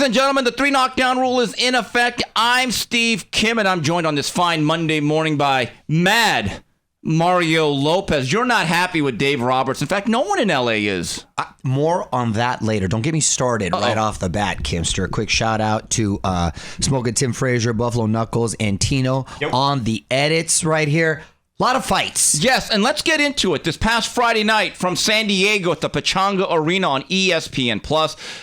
and gentlemen, the 3 knockdown rule is in effect. I'm Steve Kim, and I'm joined on this fine Monday morning by Mad Mario Lopez. You're not happy with Dave Roberts. In fact, no one in L.A. is. More on that later. Don't get me started right off the bat, Kimster. A quick shout out to Smoking Tim Frazier, Buffalo Knuckles, and Tino on the edits right here. A lot of fights. Yes, and let's get into it. This past Friday night from San Diego at the Pechanga Arena on ESPN+,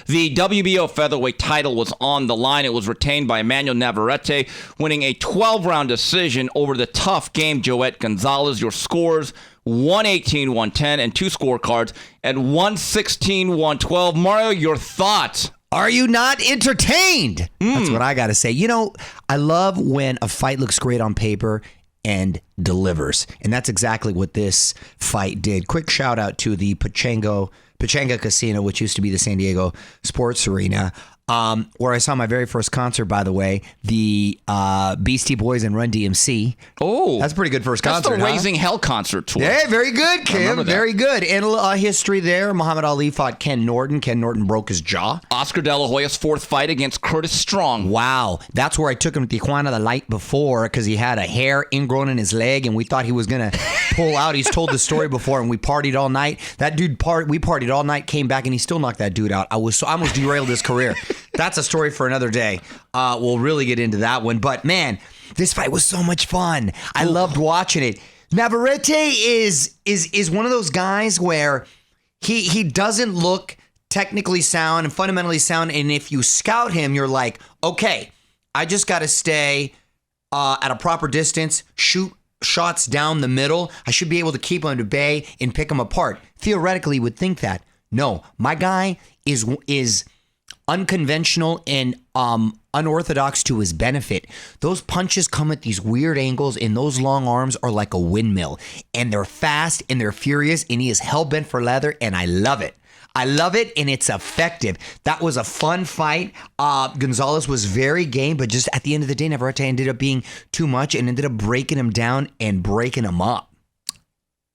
the WBO featherweight title was on the line. It was retained by Emmanuel Navarrete, winning a 12-round decision over the tough game Joet Gonzalez. Your scores, 118-110, and 2 scorecards at 116-112. Mario, your thoughts? Are you not entertained? That's what I got to say. You know, I love when a fight looks great on paper and delivers. And that's exactly what this fight did. Quick shout out to the Pechanga Casino, which used to be the San Diego Sports Arena, where I saw my very first concert, by the way, the Beastie Boys and Run DMC. Oh, that's a pretty good first concert. That's the Raising Hell concert tour. Yeah, very good, Kim. Very good. And a history there. Muhammad Ali fought Ken Norton. Ken Norton broke his jaw. Oscar De La Hoya's 4th fight against Curtis Strong. Wow. That's where I took him to Tijuana the night before because he had a hair ingrown in his leg and we thought he was going to pull out. He's told the story before and we partied all night. That dude, we partied all night, came back, and he still knocked that dude out. I almost derailed his career. That's a story for another day. We'll really get into that one. But, man, this fight was so much fun. I loved watching it. Navarrete is one of those guys where he doesn't look technically sound and fundamentally sound. And if you scout him, you're like, okay, I just got to stay at a proper distance, shoot shots down the middle. I should be able to keep him at bay and pick him apart. Theoretically, you would think that. No, my guy is unconventional and unorthodox to his benefit. Those punches come at these weird angles, and those long arms are like a windmill. And they're fast and they're furious, and he is hell-bent for leather, and I love it. I love it, and it's effective. That was a fun fight. Gonzalez was very game, but just at the end of the day, Navarrete ended up being too much and ended up breaking him down and breaking him up.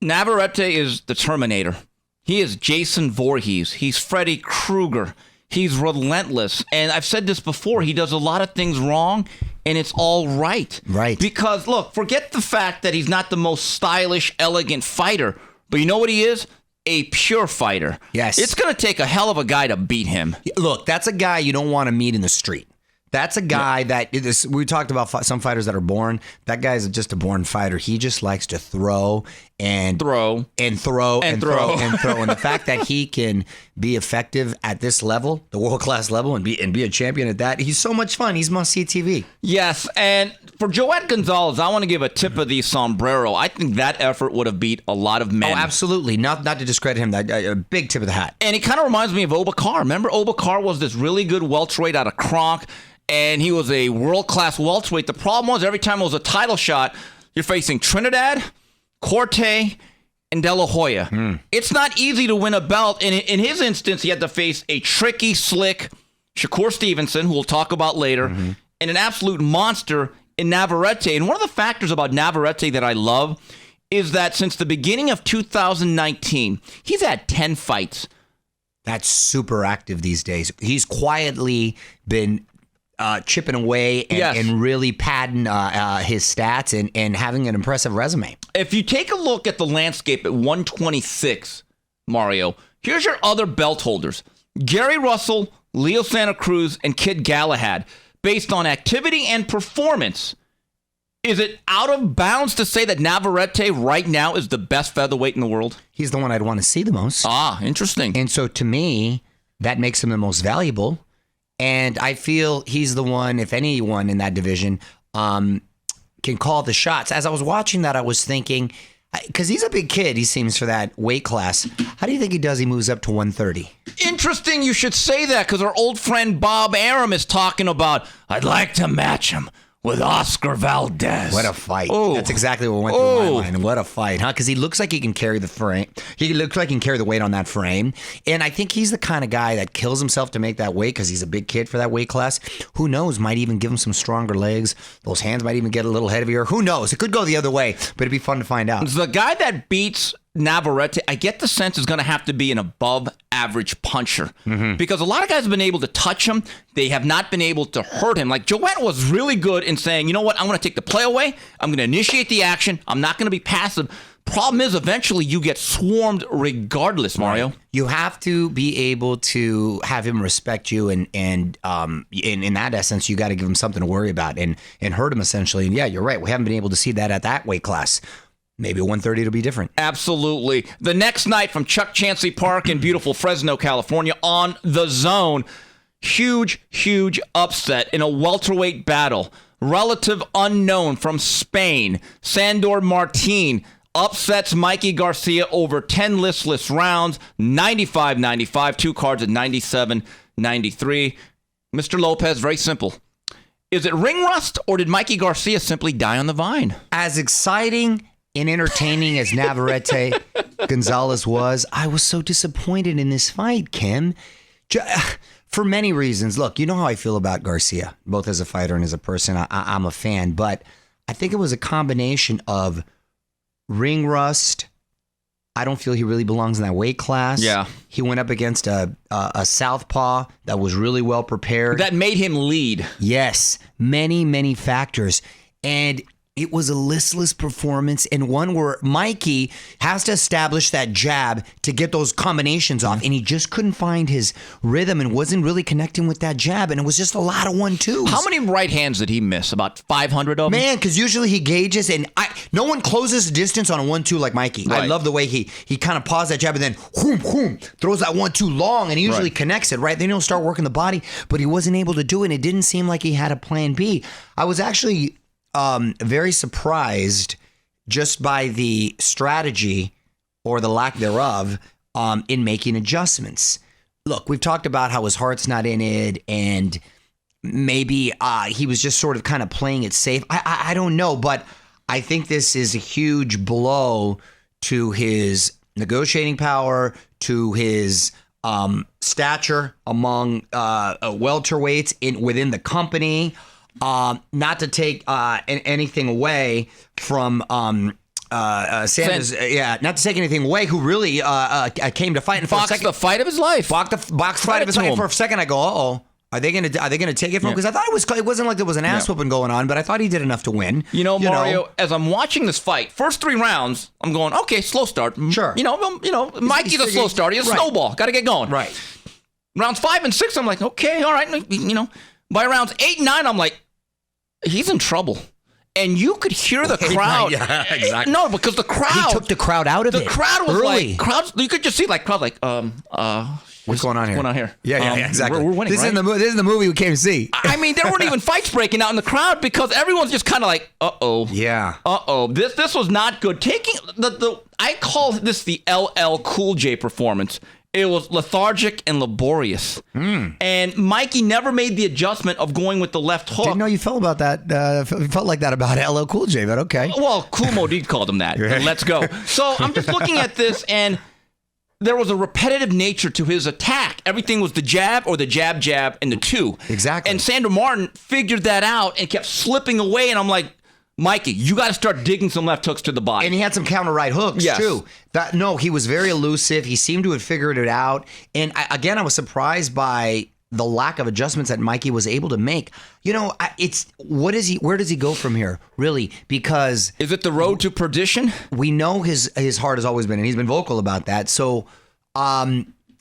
Navarrete is the Terminator. He is Jason Voorhees. He's Freddy Krueger. He's relentless. And I've said this before, he does a lot of things wrong, and it's all right. Right. Because, look, forget the fact that he's not the most stylish, elegant fighter, but you know what he is? A pure fighter. Yes. It's going to take a hell of a guy to beat him. Look, that's a guy you don't want to meet in the street. That's a guy we talked about some fighters that are born. That guy's just a born fighter. He just likes to throw and throw. And the fact that he can be effective at this level, the world-class level, and be a champion at that, he's so much fun. He's must-see TV. Yes, and for Joet Gonzalez, I want to give a tip of the sombrero. I think that effort would have beat a lot of men. Oh, absolutely. Not to discredit him. A big tip of the hat. And it kind of reminds me of Obakar. Remember, Obakar was this really good welterweight out of Kronk, and he was a world-class welterweight. The problem was every time it was a title shot, you're facing Trinidad, Corte, and De La Hoya. It's not easy to win a belt. And in his instance, he had to face a tricky, slick Shakur Stevenson, who we'll talk about later, and an absolute monster in Navarrete. And one of the factors about Navarrete that I love is that since the beginning of 2019, he's had 10 fights. That's super active these days. He's quietly been chipping away and really padding his stats and having an impressive resume. If you take a look at the landscape at 126, Mario, here's your other belt holders. Gary Russell, Leo Santa Cruz, and Kid Galahad. Based on activity and performance, is it out of bounds to say that Navarrete right now is the best featherweight in the world? He's the one I'd want to see the most. Ah, interesting. And so to me, that makes him the most valuable. And I feel he's the one, if anyone in that division, can call the shots. As I was watching that, I was thinking, because he's a big kid, he seems, for that weight class. How do you think he does? He moves up to 130. Interesting you should say that, because our old friend Bob Arum is talking about, I'd like to match him with Oscar Valdez. What a fight. Oh. That's exactly what went through my mind. What a fight, huh? Because he looks like he can carry the frame. He looks like he can carry the weight on that frame. And I think he's the kind of guy that kills himself to make that weight because he's a big kid for that weight class. Who knows? Might even give him some stronger legs. Those hands might even get a little heavier. Who knows? It could go the other way, but it'd be fun to find out. The guy that beats Navarrete, I get the sense is going to have to be an above average puncher. Because a lot of guys have been able to touch him. They have not been able to hurt him. Like, Joanna was really good in saying, you know what, I'm going to take the play away. I'm going to initiate the action. I'm not going to be passive. Problem is, eventually you get swarmed regardless, Mario. You have to be able to have him respect you, and in that essence, you got to give him something to worry about and hurt him essentially. And yeah, you're right. We haven't been able to see that at that weight class. Maybe 130 it'll be different. Absolutely. The next night from Chuck Chancellor Park in beautiful Fresno, California, on the Zone, huge upset in a welterweight battle. Relative unknown from Spain, Sandor Martin upsets Mikey Garcia over 10 listless rounds, 95-95, 2 cards at 97-93. Mr. Lopez, very simple. Is it ring rust, or did Mikey Garcia simply die on the vine? As exciting and entertaining as Navarrete Gonzalez was, I was so disappointed in this fight, Kim. For many reasons. Look, you know how I feel about Garcia, both as a fighter and as a person. I'm a fan, but I think it was a combination of ring rust. I don't feel he really belongs in that weight class. Yeah. He went up against a southpaw that was really well prepared. That made him lead. Yes. Many factors. And it was a listless performance, and one where Mikey has to establish that jab to get those combinations off, and he just couldn't find his rhythm and wasn't really connecting with that jab, and it was just a lot of 1-2s. How many right hands did he miss? About 500 of them? Man, because usually he gauges, and no one closes distance on a 1-2 like Mikey. Right. I love the way he kind of paused that jab and then throws that 1-2 long, and he usually connects it, right? Then he'll start working the body, but he wasn't able to do it, and it didn't seem like he had a plan B. I was actually very surprised just by the strategy or the lack thereof in making adjustments. Look, we've talked about how his heart's not in it, and maybe he was just sort of kind of playing it safe. I don't know, but I think this is a huge blow to his negotiating power, to his stature among welterweights within the company. Not to take anything away from Sanders, not to take anything away, who really came to fight in Fox the fight of his life. Box fight of his life. And for a second, I go, uh-oh. Are they gonna take it from him? Because I thought it wasn't like there was an ass whooping going on, but I thought he did enough to win. You know, Mario, as I'm watching this fight, first 3 rounds, I'm going, okay, slow start. Sure. You know, Mikey's a slow start. He's a snowball. Got to get going. Right. Rounds 5 and 6, I'm like, okay, all right. You know, by rounds 8 and 9, I'm like, he's in trouble. And you could hear the crowd. Yeah, exactly. No, because the crowd. He took the crowd out of it. The crowd was early. like, you could just see crowd like, what's going on here? What's going on here? Yeah, exactly. We're winning, this right? This is the movie we came to see. I mean, there weren't even fights breaking out in the crowd because everyone's just kind of like, uh-oh. Yeah. Uh-oh. This was not good. Taking I call this the LL Cool J performance. It was lethargic and laborious. And Mikey never made the adjustment of going with the left hook. Didn't know you felt about that. Felt like that about LL Cool J, but okay. Well, Cool Modid called him that. Let's go. So I'm just looking at this, and there was a repetitive nature to his attack. Everything was the jab or the jab, and the 2. Exactly. And Sandor Martin figured that out and kept slipping away, and I'm like, Mikey, you got to start digging some left hooks to the body. And he had some counter right hooks, too. He was very elusive. He seemed to have figured it out. And I was surprised by the lack of adjustments that Mikey was able to make. You know, where does he go from here, really? Because is it the road to perdition? We know his heart has always been, and he's been vocal about that. So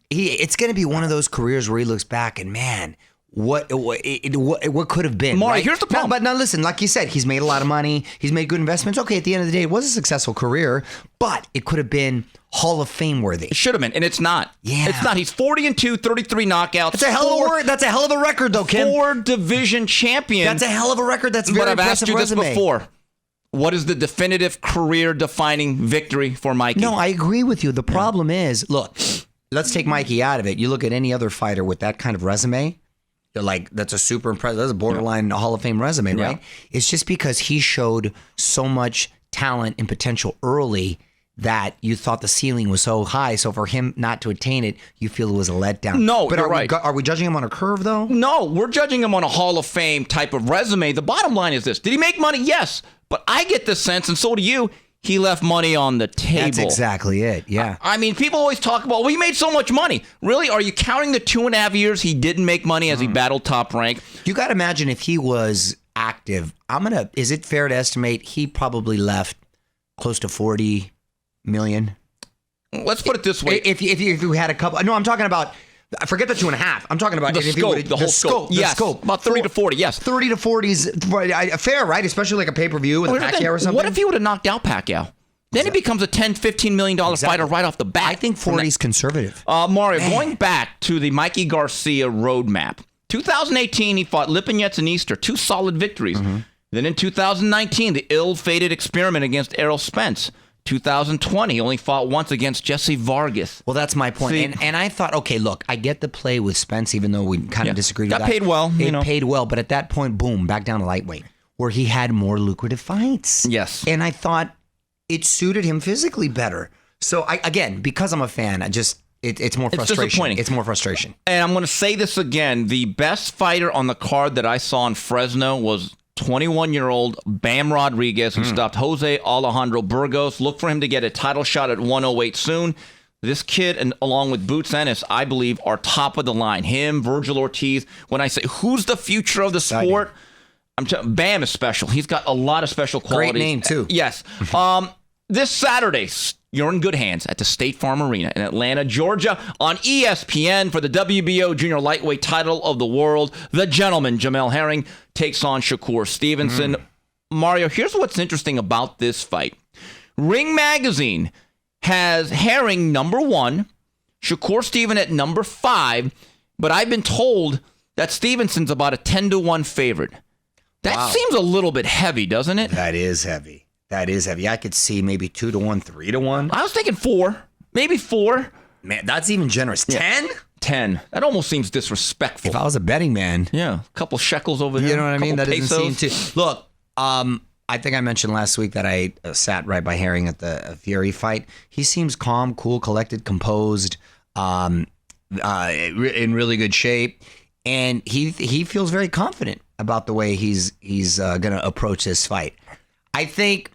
it's going to be one of those careers where he looks back and, man, what could have been. Mario, right? here's the problem. But now listen, like you said, he's made a lot of money. He's made good investments. Okay, at the end of the day, it was a successful career, but it could have been Hall of Fame worthy. It should have been, and it's not. Yeah. It's not. He's 40-2, 33 knockouts. That's a hell of a record, though, Kim. 4 division champion. That's a hell of a record. That's a very impressive resume. But I've asked you this before. What is the definitive career-defining victory for Mikey? No, I agree with you. The problem is, look, let's take Mikey out of it. You look at any other fighter with that kind of resume, you're like, that's a super impressive, that's a borderline Hall of Fame resume, right? It's just because he showed so much talent and potential early that you thought the ceiling was so high. So for him not to attain it, you feel it was a letdown. No, but you're right. Are we judging him on a curve, though? No, we're judging him on a Hall of Fame type of resume. The bottom line is this. Did he make money? Yes. But I get the sense, and so do you, he left money on the table. That's exactly it. Yeah. I mean, people always talk about, well, he made so much money. Really? Are you counting the 2.5 years he didn't make money as he battled Top Rank? You got to imagine if he was active. Is it fair to estimate he probably left close to 40 million? Let's put it this way. If you had a couple, no, I'm talking about, forget the 2.5. I'm talking about the scope, the whole scope. Yes, scope. About 30 to 40, yes. 30 to 40 is fair, right? Especially like a pay-per-view with Pacquiao or something. What if he would have knocked out Pacquiao? Then he becomes a $10, $15 million fighter right off the bat. I think 40 is conservative. Mario, going back to the Mikey Garcia roadmap. 2018, he fought Lipinets and Easter, 2 solid victories. Then in 2019, the ill-fated experiment against Errol Spence. 2020, he only fought once against Jesse Vargas. Well, that's my point. See, and I thought, okay, look, I get the play with Spence, even though we kind of disagreed with that. Got paid well. It paid well, but at that point, boom, back down to lightweight, where he had more lucrative fights. Yes. And I thought it suited him physically better. So, again, because I'm a fan, it's more frustration. It's disappointing. It's more frustration. And I'm going to say this again. The best fighter on the card that I saw in Fresno was 21-year-old Bam Rodriguez, who stopped Jose Alejandro Burgos. Look for him to get a title shot at 108 soon. This kid, and along with Boots Ennis, I believe, are top of the line. Him, Virgil Ortiz. When I say who's the future of the sport, Bam is special. He's got a lot of special qualities. Great name, too. Yes. This Saturday, you're in good hands at the State Farm Arena in Atlanta, Georgia, on ESPN for the WBO Junior Lightweight title of the world. The gentleman, Jamelle Herring, takes on Shakur Stevenson. Mario, here's what's interesting about this fight. Ring Magazine has Herring number 1, Shakur Stevenson at number 5, but I've been told that Stevenson's about a 10-1 favorite. That seems a little bit heavy, doesn't it? That is heavy. I could see maybe 2-1, 3-1. I was thinking 4, maybe 4. Man, that's even generous. 10? 10. That almost seems disrespectful. If I was a betting man. Yeah, a couple shekels over here. You know what I mean? That doesn't seem to... Look, I think I mentioned last week that I sat right by Herring at the Fury fight. He seems calm, cool, collected, composed, in really good shape. And he feels very confident about the way he's going to approach this fight. I think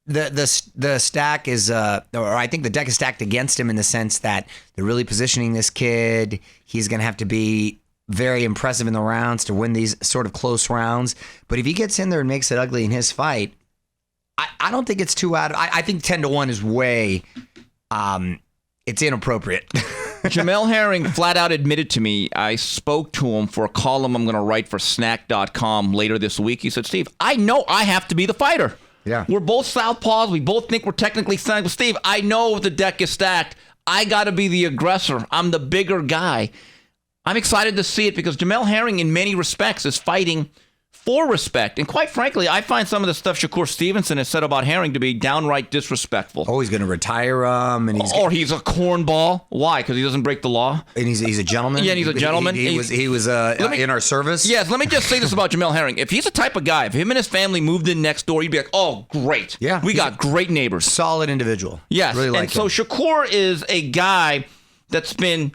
the stack is, or I think the deck is stacked against him in the sense that they're really positioning this kid. He's going to have to be very impressive in the rounds to win these sort of close rounds. But if he gets in there and makes it ugly in his fight, I don't think it's too out of, I think 10-1 is way, it's inappropriate. Jamelle Herring flat out admitted to me, I spoke to him for a column I'm going to write for snack.com later this week. He said, Steve, I know I have to be the fighter. Yeah. We're both southpaws. We both think we're technically sound. But Steve, I know if the deck is stacked, I got to be the aggressor. I'm the bigger guy. I'm excited to see it because Jamelle Herring, in many respects, is fighting for respect. And quite frankly, I find some of the stuff Shakur Stevenson has said about Herring to be downright disrespectful. Oh, he's going to retire him. And he's a cornball. Why? Because he doesn't break the law? And he's a gentleman? Yeah, and he's a gentleman. He was in our service? Yes, let me just say this about Jamelle Herring. If he's the type of guy, if him and his family moved in next door, you'd be like, oh, great. Yeah. We got great neighbors. Solid individual. Yes. Really like and so him. Shakur is a guy that's been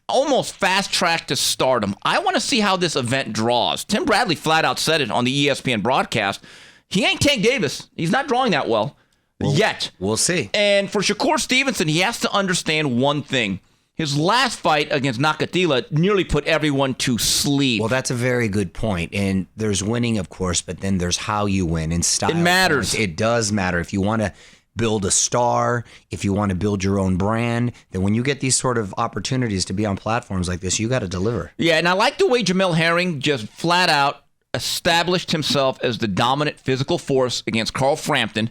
almost fast-tracked to stardom. I want to see how this event draws. Tim Bradley flat out said it on the ESPN broadcast. He ain't Tank Davis. He's not drawing that well yet. We'll see. And for Shakur Stevenson, he has to understand one thing. His last fight against Nakatila nearly put everyone to sleep. Well, that's a very good point. And there's winning, of course, but then there's how you win and style. It matters. It does matter. If you want to build a star, if you want to build your own brand, then when you get these sort of opportunities to be on platforms like this, you got to deliver. Yeah, and I like the way Jamelle Herring just flat out established himself as the dominant physical force against Carl Frampton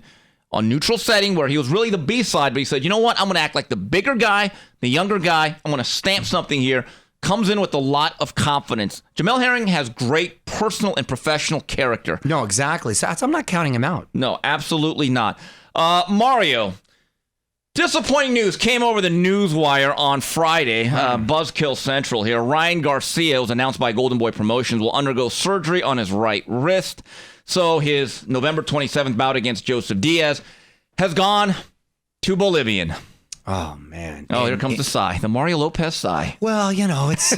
on neutral setting where he was really the B-side, but he said, you know what, I'm going to act like the bigger guy, the younger guy, I'm going to stamp something here. Comes in with a lot of confidence. Jamelle Herring has great personal and professional character. No, exactly. So I'm not counting him out. No, absolutely not. Mario, disappointing news came over the newswire on Friday. Buzzkill Central here. Ryan Garcia, was announced by Golden Boy Promotions, will undergo surgery on his right wrist. So his November 27th bout against Joseph Diaz has gone to Bolivian. Oh, man. Oh, here comes the sigh. The Mario Lopez sigh. Well, you know, it's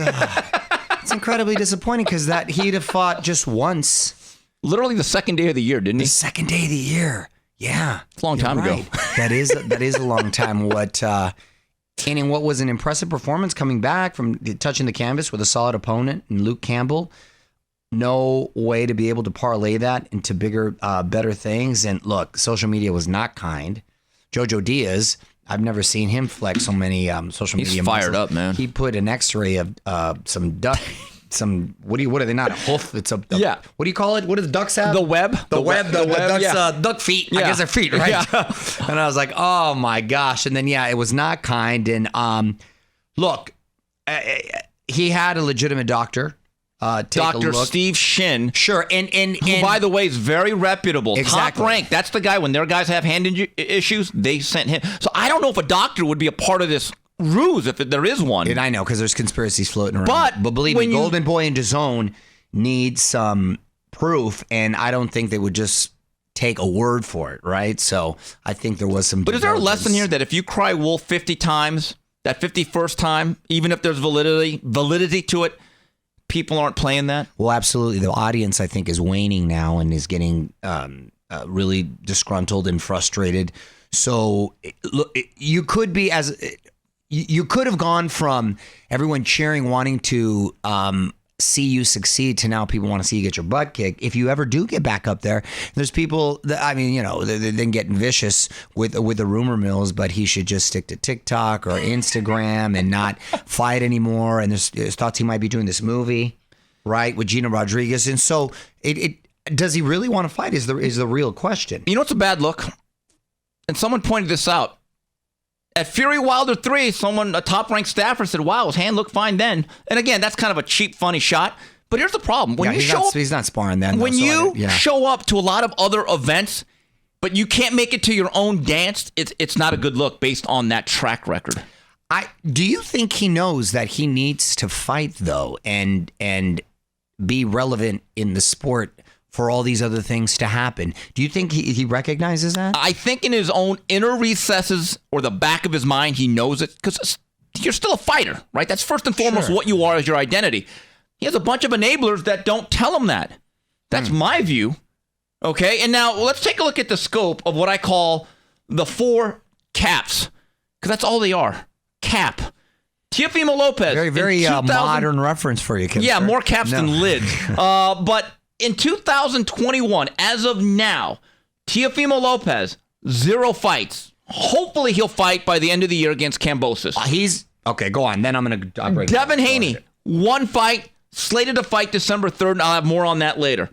incredibly disappointing because that he'd have fought just once. Literally the second day of the year, didn't he? The second day of the year. Yeah, It's a long time ago. That is a long time. What was an impressive performance coming back from touching the canvas with a solid opponent and Luke Campbell. No way to be able to parlay that into bigger, better things. And look, social media was not kind. Jojo Diaz, I've never seen him flex so many social media. He's fired muscles. up, man. He put an X-ray of some duck. What are they not? A hoof? It's a yeah. What do you call it? What do the ducks have? The web. The web. The ducks, yeah. Duck feet. Yeah. I guess they're feet, right? Yeah. And I was like, oh my gosh. And then it was not kind. And look, he had a legitimate doctor. Take a Dr. look. Steve Shin. Sure, and Who, by the way, is very reputable. Exactly. Top rank. That's the guy, when their guys have hand issues, they sent him. So I don't know if a doctor would be a part of this ruse, if there is one. And I know, because there's conspiracies floating around. But believe me, Golden Boy and DAZN need some proof, and I don't think they would just take a word for it, right? So I think there was some. But is there a lesson here that if you cry wolf 50 times, that 51st time, even if there's validity to it, people aren't playing that? Well, absolutely. The audience, I think, is waning now and is getting really disgruntled and frustrated. So look, you could have gone from everyone cheering, wanting to see you succeed, to now people want to see you get your butt kicked. If you ever do get back up there, there's people that, they're then getting vicious with the rumor mills, but he should just stick to TikTok or Instagram and not fight anymore. And there's thoughts he might be doing this movie, right, with Gina Rodriguez. And so does he really want to fight is the real question. You know what's a bad look? And someone pointed this out. At Fury Wilder 3, a top-ranked staffer said, wow, his hand looked fine then. And again, that's kind of a cheap, funny shot. But here's the problem. When he's not sparring then. When you show up to a lot of other events, but you can't make it to your own dance, it's not a good look based on that track record. Do you think he knows that he needs to fight, though, and be relevant in the sport for all these other things to happen? Do you think he recognizes that? I think in his own inner recesses or the back of his mind, he knows it, because you're still a fighter, right? That's first and foremost what you are as your identity. He has a bunch of enablers that don't tell him that. That's my view. Okay, and now let's take a look at the scope of what I call the 4 caps, because that's all they are. Cap. Teofimo Lopez. Very, very modern reference for you, Kim. Yeah, more caps than lids. But in 2021, as of now, Teofimo Lopez, 0 fights. Hopefully he'll fight by the end of the year against Kambosos. Okay, go on. Then I'm going to break Devin Haney, 1 fight, slated to fight December 3rd, and I'll have more on that later.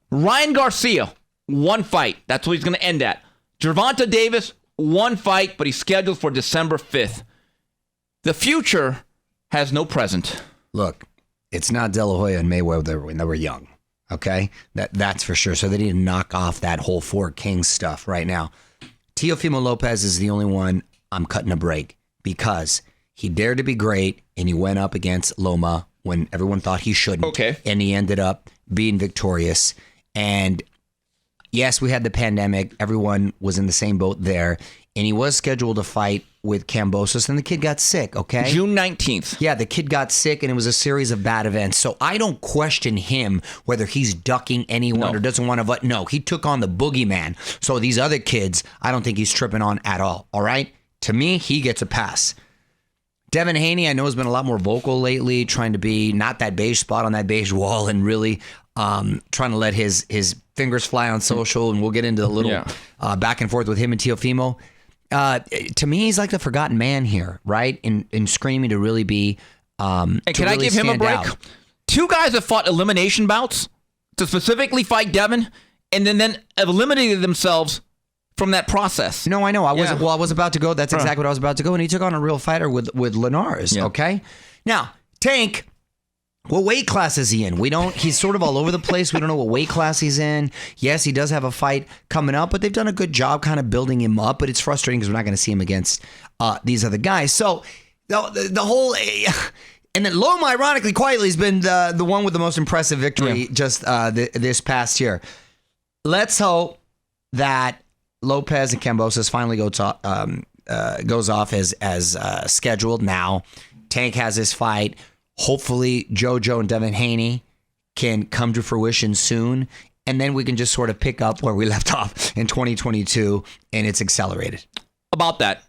Ryan Garcia, 1 fight. That's what he's going to end at. Gervonta Davis, 1 fight, but he's scheduled for December 5th. The future has no present. Look, it's not De La Hoya and Mayweather when they were young. Okay, that's for sure. So they need to knock off that whole 4 Kings stuff right now. Teofimo Lopez is the only one I'm cutting a break, because he dared to be great and he went up against Loma when everyone thought he shouldn't. Okay. And he ended up being victorious. And yes, we had the pandemic. Everyone was in the same boat there. And he was scheduled to fight with Kambosos, and the kid got sick, okay? June 19th. Yeah, the kid got sick, and it was a series of bad events. So I don't question him whether he's ducking anyone or doesn't want to. No, he took on the boogeyman. So these other kids, I don't think he's tripping on at all right? To me, he gets a pass. Devin Haney, I know, has been a lot more vocal lately, trying to be not that beige spot on that beige wall and really trying to let his fingers fly on social, and we'll get into a little back and forth with him and Teofimo. To me, he's like the forgotten man here, right? In screaming to really be. And can I give him a break? Out. 2 guys that fought elimination bouts to specifically fight Devin, and then eliminated themselves from that process. No, I know. I was about to go. That's exactly what I was about to go. And he took on a real fighter with Linares. Yeah. Okay. Now, Tank. What weight class is he in? He's sort of all over the place. We don't know what weight class he's in. Yes, he does have a fight coming up, but they've done a good job kind of building him up. But it's frustrating because we're not going to see him against these other guys. So the whole, and then Loma, ironically, quietly, has been the one with the most impressive victory just this past year. Let's hope that Lopez and Kambosos finally goes off as scheduled. Now, Tank has his fight. Hopefully, JoJo and Devin Haney can come to fruition soon, and then we can just sort of pick up where we left off in 2022, and it's accelerated. About that,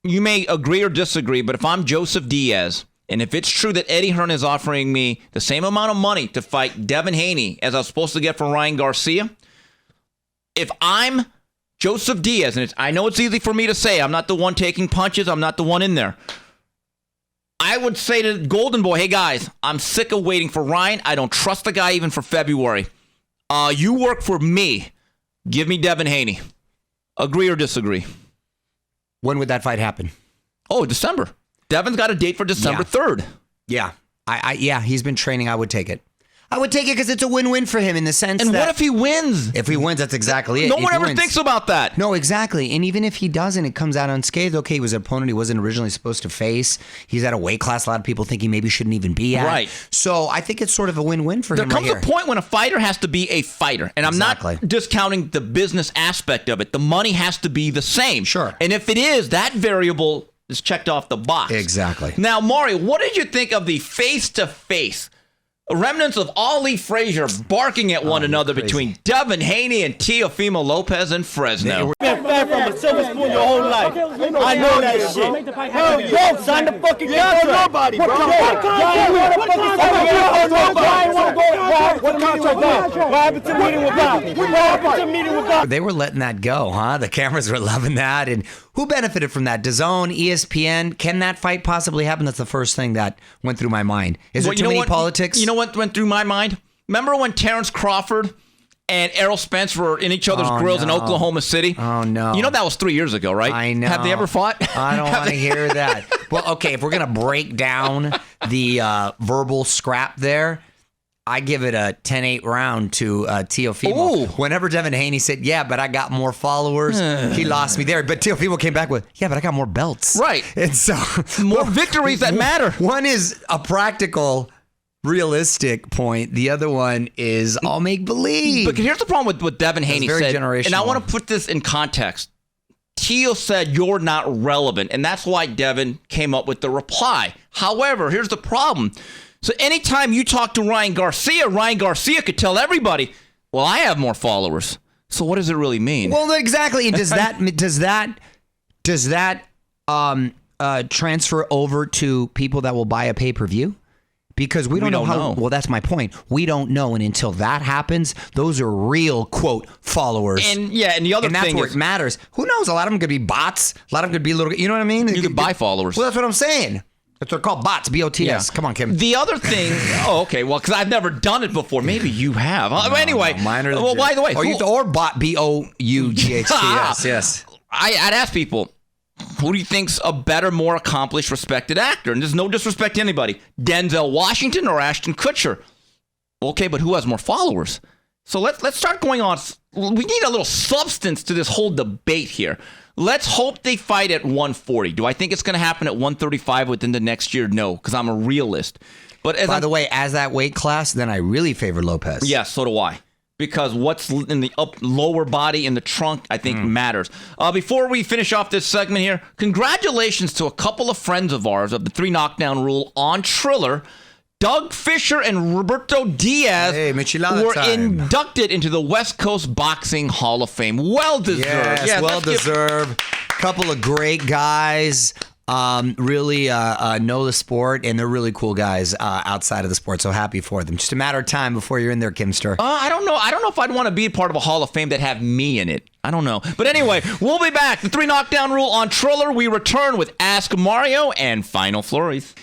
you may agree or disagree, but if I'm Joseph Diaz, and if it's true that Eddie Hearn is offering me the same amount of money to fight Devin Haney as I was supposed to get from Ryan Garcia, if I'm Joseph Diaz, and I know it's easy for me to say, I'm not the one taking punches, I'm not the one in there. I would say to Golden Boy, hey guys, I'm sick of waiting for Ryan. I don't trust the guy even for February. You work for me. Give me Devin Haney. Agree or disagree? When would that fight happen? Oh, December. Devin's got a date for December 3rd. Yeah. Yeah, he's been training. I would take it. I would take it because it's a win-win for him in the sense and that... what if he wins? If he wins, that's exactly it. No one ever thinks about that. No, exactly. And even if he doesn't, it comes out unscathed. Okay, he was an opponent he wasn't originally supposed to face. He's at a weight class a lot of people think he maybe shouldn't even be at. Right. So I think it's sort of a win-win for him. There comes a point when a fighter has to be a fighter. And I'm not discounting the business aspect of it. The money has to be the same. Sure. And if it is, that variable is checked off the box. Exactly. Now, Mario, what did you think of the face-to-face remnants of Ali Frazier barking at one another between Devin Haney and Teofimo Lopez in Fresno? Been fed from a silver spoon your whole life. I know that shit. Hell yeah. Don't sign the fucking contract. Nobody, bro. What happened to meeting with Bobby? What happened to meeting with Bobby? They were letting that go, huh? The cameras were loving that. And who benefited from that? DAZN, ESPN? Can that fight possibly happen? That's the first thing that went through my mind. Is there too many politics? You know what went through my mind? Remember when Terrence Crawford and Errol Spence were in each other's grills in Oklahoma City? Oh, no. You know that was 3 years ago, right? I know. Have they ever fought? I don't want to hear that. Well, okay, if we're going to break down the verbal scrap there, I give it a 10-8 round to Teofimo. Ooh. Whenever Devin Haney said, yeah, but I got more followers, he lost me there. But Teofimo came back with, yeah, but I got more belts. Right. And so more victories that matter. One is a practical, realistic point. The other one is all make believe. But here's the problem with what Devin Haney said. Generational. And I want to put this in context. Teo said you're not relevant, and that's why Devin came up with the reply. However, here's the problem. So anytime you talk to Ryan Garcia could tell everybody, well, I have more followers. So what does it really mean? Well, exactly. Does that transfer over to people that will buy a pay-per-view? Because we don't know how. Well, that's my point. We don't know, and until that happens, those are real quote followers. And the other and that's thing where is, it matters. Who knows? A lot of them could be bots. A lot of them could be little. You know what I mean? You could buy followers. Well, that's what I'm saying. That's what they're called, bots. BOTS. Yeah. Come on, Kim. The other thing. Oh, okay. Well, because I've never done it before. Maybe you have. Anyway. No, mine are well, by the way, or bot. BOUGHT. Yes. I'd ask people, who do you think's a better, more accomplished, respected actor? And there's no disrespect to anybody. Denzel Washington or Ashton Kutcher? Okay, but who has more followers? So let's start going on. We need a little substance to this whole debate here. Let's hope they fight at 140. Do I think it's going to happen at 135 within the next year? No, because I'm a realist. But by the way, as that weight class, then I really favor Lopez. Yeah, so do I. Because what's in the lower body in the trunk, I think, matters. Before we finish off this segment here, congratulations to a couple of friends of ours of the 3 Knockdown rule on Triller. Doug Fisher and Roberto Diaz were inducted into the West Coast Boxing Hall of Fame. Well-deserved. Yes, well-deserved. Couple of great guys. Really know the sport, and they're really cool guys outside of the sport. So happy for them. Just a matter of time before you're in there, Kimster. I don't know. I don't know if I'd want to be part of a Hall of Fame that have me in it. I don't know. But anyway, we'll be back. The 3 Knockdown rule on Triller. We return with Ask Mario and Final Flurries.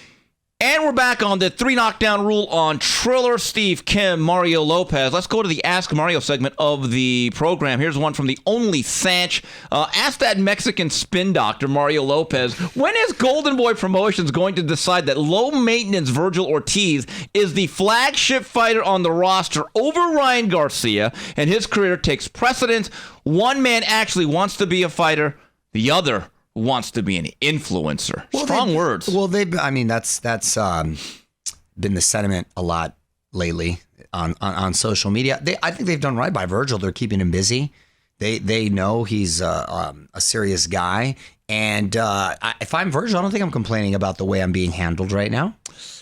And we're back on the 3 Knockdown rule on Triller. Steve Kim, Mario Lopez. Let's go to the Ask Mario segment of the program. Here's one from the only Sanch. Ask that Mexican spin doctor, Mario Lopez, when is Golden Boy Promotions going to decide that low-maintenance Virgil Ortiz is the flagship fighter on the roster over Ryan Garcia, and his career takes precedence? One man actually wants to be a fighter. The other wants to be an influencer. Strong words. Well, that's been the sentiment a lot lately on social media. I think they've done right by Virgil. They're keeping him busy. They know he's a serious guy. And if I'm Virgil, I don't think I'm complaining about the way I'm being handled right now.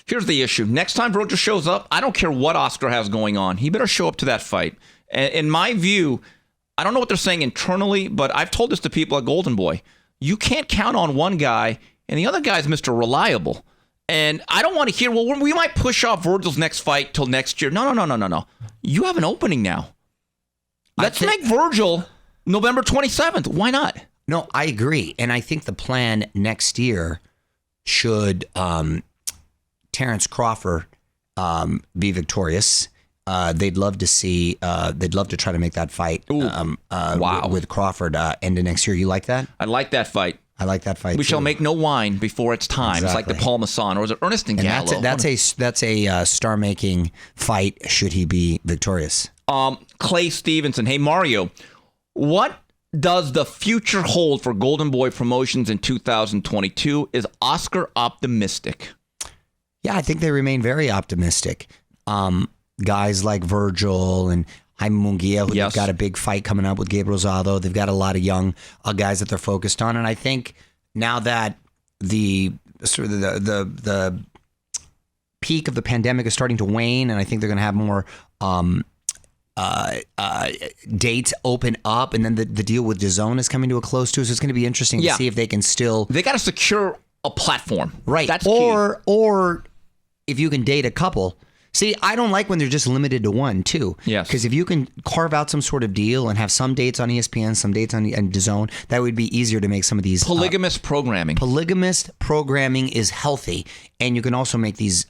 Here's the issue. Next time Virgil shows up, I don't care what Oscar has going on. He better show up to that fight. And in my view, I don't know what they're saying internally, but I've told this to people at Golden Boy. You can't count on one guy, and the other guy's Mr. Reliable. And I don't want to hear, well, we might push off Virgil's next fight till next year. No. You have an opening now. Let's make Virgil November 27th. Why not? No, I agree. And I think the plan next year should Terrence Crawford be victorious. They'd love to see, they'd love to try to make that fight with Crawford end of next year. You like that? I like that fight. I like that fight. We shall make no wine before it's time. Exactly. It's like the Paul Masson, or was it Ernest and Gallo? That's a star-making fight should he be victorious. Clay Stevenson. Hey, Mario, what does the future hold for Golden Boy Promotions in 2022? Is Oscar optimistic? Yeah, I think they remain very optimistic. Guys like Virgil and Jaime Munguia, who they've got a big fight coming up with Gabriel Rosado. They've got a lot of young guys that they're focused on, and I think now that the peak of the pandemic is starting to wane, and I think they're going to have more dates open up, and then the deal with DAZN is coming to a close too. So it's going to be interesting to see if they can still. They got to secure a platform, right? That's or key. Or if you can date a couple. See, I don't like when they're just limited to one, too. Yes. Because if you can carve out some sort of deal and have some dates on ESPN, some dates on DAZN, that would be easier to make some of these... Polygamous programming. Polygamous programming is healthy, and you can also make these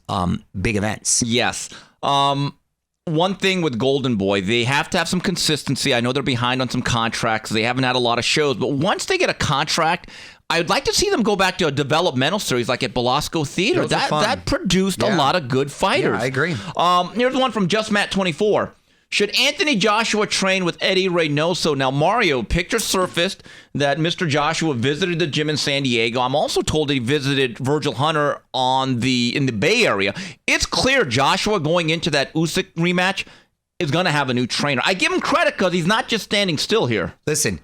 big events. Yes. One thing with Golden Boy, they have to have some consistency. I know they're behind on some contracts. They haven't had a lot of shows. But once they get a contract... I'd like to see them go back to a developmental series like at Belasco Theater. That produced a lot of good fighters. Yeah, I agree. Here's one from Just Matt 24. Should Anthony Joshua train with Eddie Reynoso? Now, Mario, pictures surfaced that Mr. Joshua visited the gym in San Diego. I'm also told that he visited Virgil Hunter in the Bay Area. It's clear Joshua going into that Usyk rematch is going to have a new trainer. I give him credit because he's not just standing still here. Listen,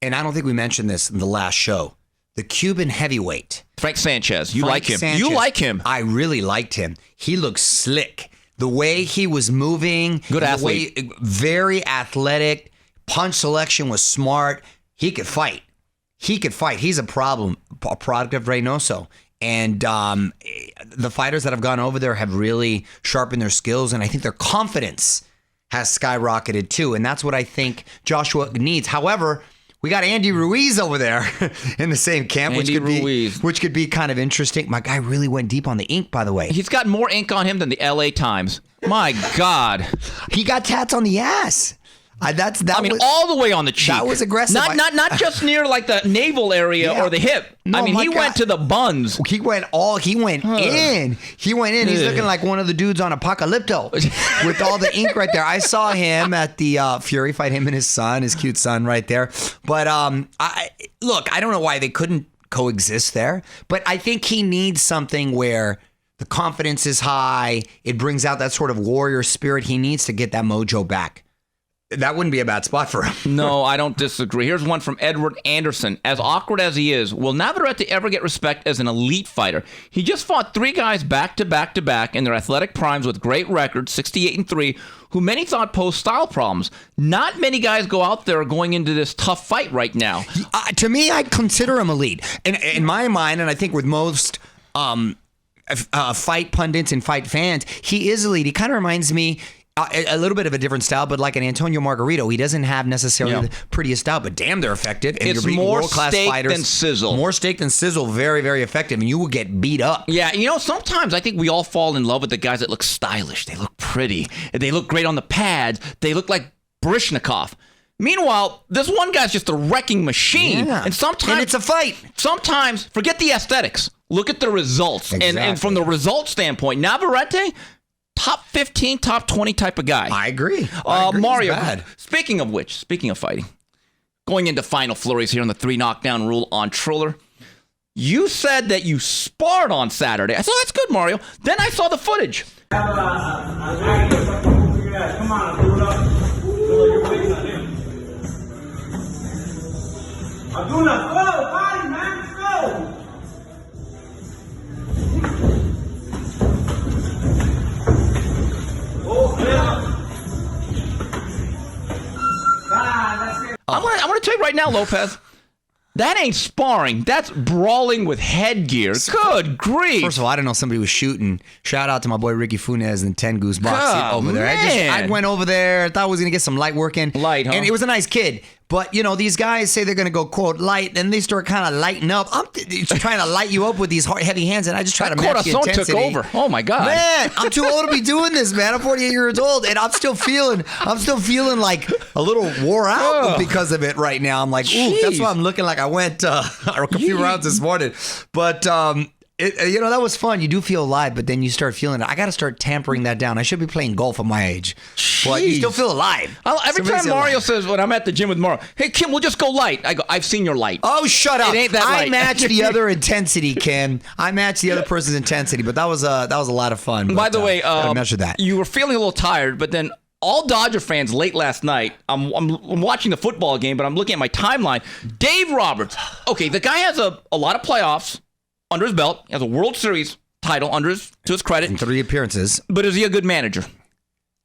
and I don't think we mentioned this in the last show. The Cuban heavyweight. Frank Sanchez. You like him. You like him. I really liked him. He looked slick. The way he was moving. Good athlete. Very athletic. Punch selection was smart. He could fight. He's a product of Reynoso. And the fighters that have gone over there have really sharpened their skills. And I think their confidence has skyrocketed too. And that's what I think Joshua needs. However... We got Andy Ruiz over there in the same camp, which could be kind of interesting. My guy really went deep on the ink, by the way. He's got more ink on him than the LA Times. My God. He got tats on the ass. All the way on the cheek. That was aggressive. Not just near like the navel area or the hip. No, he went to the buns. He went in. He's looking like one of the dudes on Apocalypto with all the ink right there. I saw him at the Fury fight, him and his cute son right there. But I don't know why they couldn't coexist there. But I think he needs something where the confidence is high. It brings out that sort of warrior spirit. He needs to get that mojo back. That wouldn't be a bad spot for him. No, I don't disagree. Here's one from Edward Anderson. As awkward as he is, will Navarrete ever get respect as an elite fighter? He just fought 3 guys back to back to back in their athletic primes with great records, 68-3, who many thought posed style problems. Not many guys go out there going into this tough fight right now. To me, I consider him elite. In my mind, and I think with most fight pundits and fight fans, he is elite. He kind of reminds me... a little bit of a different style, but like an Antonio Margarito, he doesn't have necessarily the prettiest style, but damn, they're effective. And it's more steak than sizzle. More steak than sizzle. Very, very effective, and you will get beat up. Yeah, sometimes I think we all fall in love with the guys that look stylish. They look pretty. They look great on the pads. They look like Baryshnikov. Meanwhile, this one guy's just a wrecking machine. Yeah. And it's a fight. Sometimes, forget the aesthetics. Look at the results. Exactly. And from the result standpoint, Navarrete... top 15, top 20 type of guy. I agree. Mario, speaking of fighting, going into final flurries here on the 3 knockdown rule on Triller, you said that you sparred on Saturday. I said, that's good, Mario. Then I saw the footage. Come on, do it up. You're waiting on him. Abdullah, go, body, man, go. Oh, yeah. I'm gonna tell you right now, Lopez. That ain't sparring. That's brawling with headgear. Good grief. First of all, I didn't know somebody was shooting. Shout out to my boy Ricky Funes and 10 Goose Boxing over there. I went over there. Thought I was going to get some light work in. Light, huh? And it was a nice kid. But, these guys say they're going to go, quote, light, and they start kind of lighting up. I'm trying to light you up with these heavy hands, and I just try to match the intensity. Took over. Oh, my God. Man, I'm too old to be doing this, man. I'm 48 years old, and I'm still feeling like a little wore out because of it right now. I'm like, ooh, that's why I'm looking like I went a few rounds this morning. But, that was fun. You do feel alive, but then you start feeling it. I got to start tampering that down. I should be playing golf at my age. But you still feel alive. Every time Mario says, when I'm at the gym with Mario, hey, Kim, we'll just go light. I go, I've seen your light. Oh, shut up. It ain't that light. I match the other intensity, Kim. I match the other person's intensity, but that was a lot of fun. By the way, measure that. You were feeling a little tired, but then all Dodger fans late last night, I'm watching the football game, but I'm looking at my timeline. Dave Roberts. Okay, the guy has a lot of playoffs under his belt. He has a World Series title to his credit. And 3 appearances. But is he a good manager?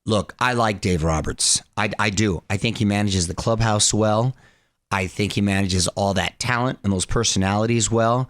Look, I like Dave Roberts. I do. I think he manages the clubhouse well. I think he manages all that talent and those personalities well.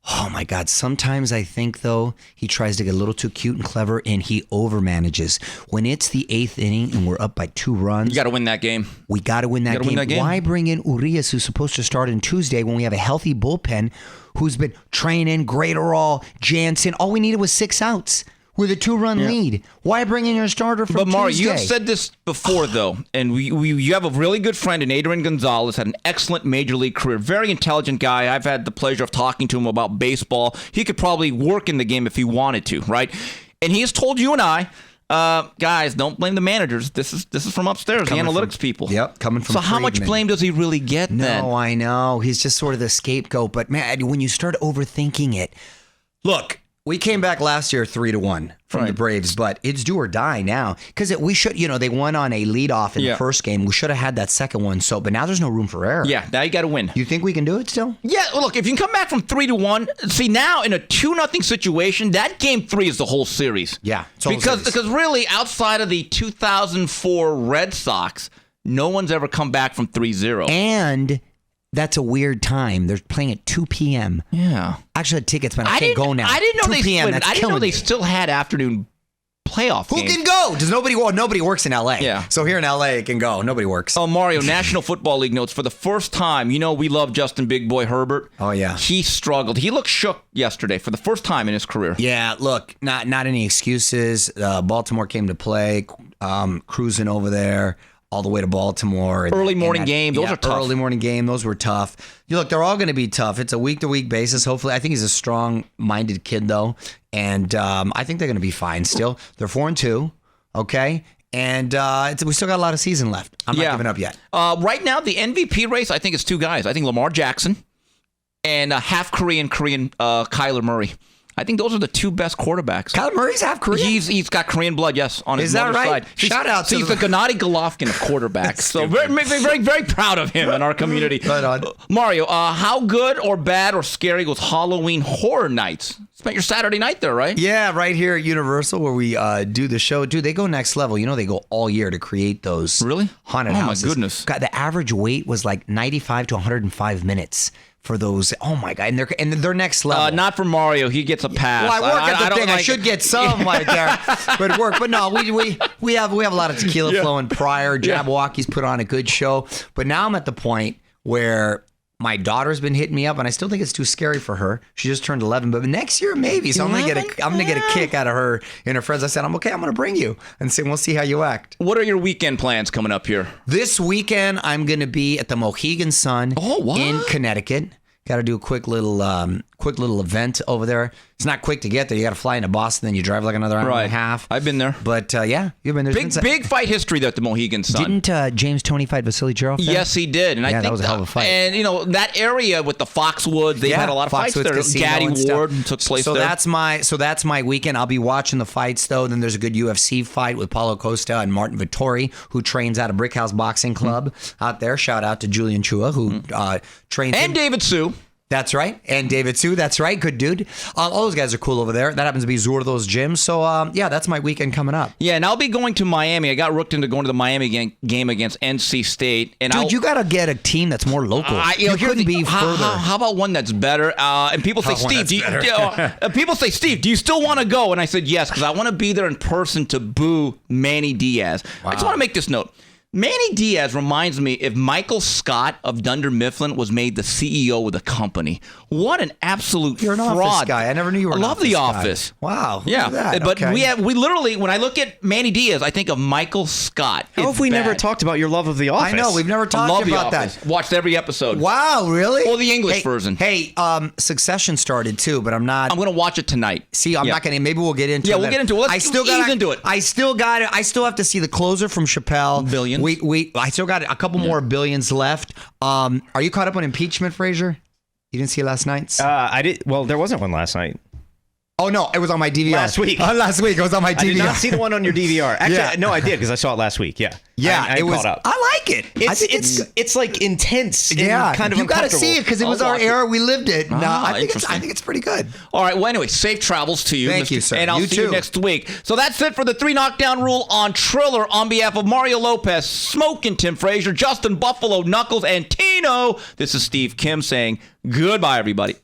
Oh, my God. Sometimes I think, though, he tries to get a little too cute and clever, and he overmanages. When it's the 8th inning and we're up by 2 runs. You got to win that game. We got to win that game. Why bring in Urias, who's supposed to start on Tuesday, when we have a healthy bullpen who's been training, Graterol, Jansen? All we needed was 6 outs with a 2-run lead. Why bring in your starter from Tuesday? But Mario, you have said this before, though, and you have a really good friend in Adrian Gonzalez, had an excellent major league career, very intelligent guy. I've had the pleasure of talking to him about baseball. He could probably work in the game if he wanted to, right? And he has told you and I, guys, don't blame the managers. This is from upstairs, the analytics people. Yep, coming from So how much blame does he really get then? No, I know. He's just sort of the scapegoat. But, man, when you start overthinking it, look, we came back last year 3-1 from the Braves, but it's do or die now. Because we should, they won on a leadoff in the first game. We should have had that second one. But now there's no room for error. Yeah, now you got to win. You think we can do it still? Yeah, well, look, if you can come back from 3-1, see, now in a 2-0 situation, that game 3 is the whole series. Yeah, because really, outside of the 2004 Red Sox, no one's ever come back from 3-0. And that's a weird time. They're playing at 2 p.m. Yeah. Actually, I had tickets, but I can't go now. I didn't know 2 p.m. That's I didn't know killing they me. still had afternoon playoff games. Who can go? Does nobody? Well, nobody works in L.A. Yeah. So here in L.A. it can go. Nobody works. Oh, Mario, National Football League notes. For the first time, we love Justin Big Boy Herbert. Oh, yeah. He struggled. He looked shook yesterday for the first time in his career. Yeah, look, not any excuses. Baltimore came to play, cruising over there all the way to Baltimore. Early morning game. Those are tough. Early morning game. Those were tough. Look, they're all going to be tough. It's a week-to-week basis. Hopefully, I think he's a strong-minded kid, though. And I think they're going to be fine still. They're 4-2, okay? And we still got a lot of season left. I'm not giving up yet. Right now, the MVP race, I think, is 2 guys. I think Lamar Jackson and half Korean Kyler Murray. I think those are the 2 best quarterbacks. Kyler Murray's half Korean? He's got Korean blood, yes, on his mother's right? side. Shout out to he's the Gennady Golovkin of quarterbacks. So very, very, very proud of him in our community. Right on. Mario, how good or bad or scary was Halloween Horror Nights? Spent your Saturday night there, right? Yeah, right here at Universal where we do the show. Dude, they go next level. They go all year to create those haunted houses. Oh, my goodness. God, the average wait was like 95 to 105 minutes. For those, oh my God, and they're next level. Not for Mario, he gets a pass. Well, I work at the thing. I should get some right there, but work. But no, we have a lot of tequila flowing prior. Jabberwocky's put on a good show, but now I'm at the point where my daughter's been hitting me up, and I still think it's too scary for her. She just turned 11, but next year maybe. So I'm gonna get a kick out of her and her friends. I said, I'm okay. I'm gonna bring you and we'll see how you act. What are your weekend plans coming up here? This weekend I'm gonna be at the Mohegan Sun in Connecticut. Got to do a quick little event over there. It's not quick to get there. You got to fly into Boston, then you drive like another hour and a half. I've been there. But yeah, you've been there. Big fight history there at the Mohegan Sun. Didn't James Toney fight Vasily Jarov? Yes, he did. And I think that was a hell of a fight. And that area with the Foxwoods, they had a lot of fights there. Gaddy Ward took place there. That's my weekend. I'll be watching the fights though. Then there's a good UFC fight with Paulo Costa and Martin Vittori, who trains out of Brick House Boxing Club out there. Shout out to Julian Chua, who trains and David Sue. That's right. And David Sue, that's right. Good dude. All those guys are cool over there. That happens to be Zurdo's gym. So, yeah, that's my weekend coming up. Yeah, and I'll be going to Miami. I got rooked into going to the Miami game against NC State. And Dude, you got to get a team that's more local. You couldn't be further. How about one that's better? And people say, Steve, people say, Steve, do you still want to go? And I said, yes, because I want to be there in person to boo Manny Diaz. Wow. I just want to make this note. Manny Diaz reminds me if Michael Scott of Dunder Mifflin was made the CEO of the company. What an absolute You're an fraud. Office guy. I never knew you were I an love Office The guy. Office. Wow. Yeah. That? But okay. we literally, when I look at Manny Diaz, I think of Michael Scott. How have we never talked about your love of The Office? I know. We've never talked about that. Watched every episode. Wow, really? Well, the English version. Hey, Succession started too, but I'm not. I'm going to watch it tonight. See, I'm not going to. Maybe we'll get into it. Yeah, we'll get into it. Let's ease into it. I still have to see The Closer from Chappelle. Billions. I still got a couple more billions left. Are you caught up on impeachment, Fraser? You didn't see it last night? I did. Well, there wasn't one last night. Oh, no, it was on my DVR. Last week. Last week, it was on my DVR. I did not see the one on your DVR. Actually, no, I did because I saw it last week. Yeah. Yeah, it was. Caught up. I like it. It's like intense. Yeah, and kind of you got to see it because it was our era. We lived it. No, I think it's pretty good. All right. Well, anyway, safe travels to you. Thank you, sir. And I'll see you next week. So that's it for the 3 Knockdown Rule on Triller. On behalf of Mario Lopez, Smokin' Tim Frazier, Justin Buffalo, Knuckles, and Tino, this is Steve Kim saying goodbye, everybody.